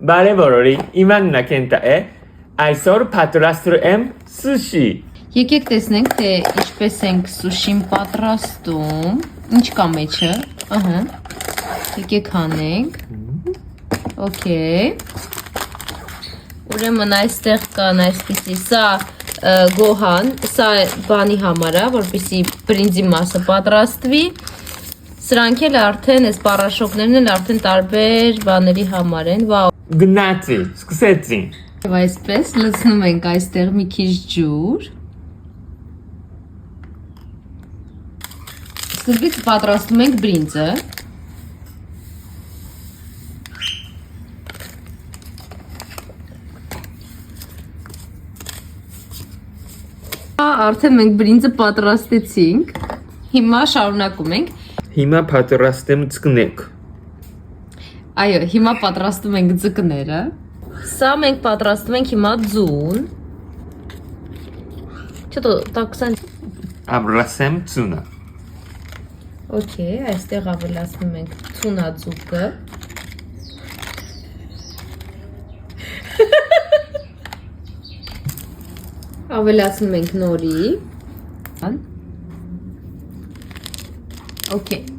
Բարև օրորի, իման նակենտա է, այսօր պատրաստում եմ սուշի։ Եկեք տեսնենք, թե ինչպես ենք սուշին պատրաստում, ինչ կա մեջը, եկեք հանենք, օքեյ, ուրեմն այստեղ կան այսպիսի, սա գոհան, սա բանի համար է, որպեսզի բրինձի մասը պատրաստվի, սրանք էլ արդեն, այս պարաշոկներն էլ արդեն տարբեր բաների համար են, վաու։ Գնացի, սկսեցի։ Եվ այսպես լցնում ենք այստեղ մի քիչ ջուր։ Սկզբից պատրաստում ենք բրինձը։ Արդեն մենք բրինձը պատրաստեցինք։ Հիմա շարունակում ենք։ Հիմա պատրաստեմ ձկնեք։ Այո, հիմա պատրաստում ենք ձկները։ Սա մենք պատրաստում ենք հիմա ձուն։ Չտո, տաքսան։ Ամրասեմ ծունը։ Okay, այստեղ ավելացնում ենք ցունաձուկը։ Ավելացնում ենք նորի։ Okay.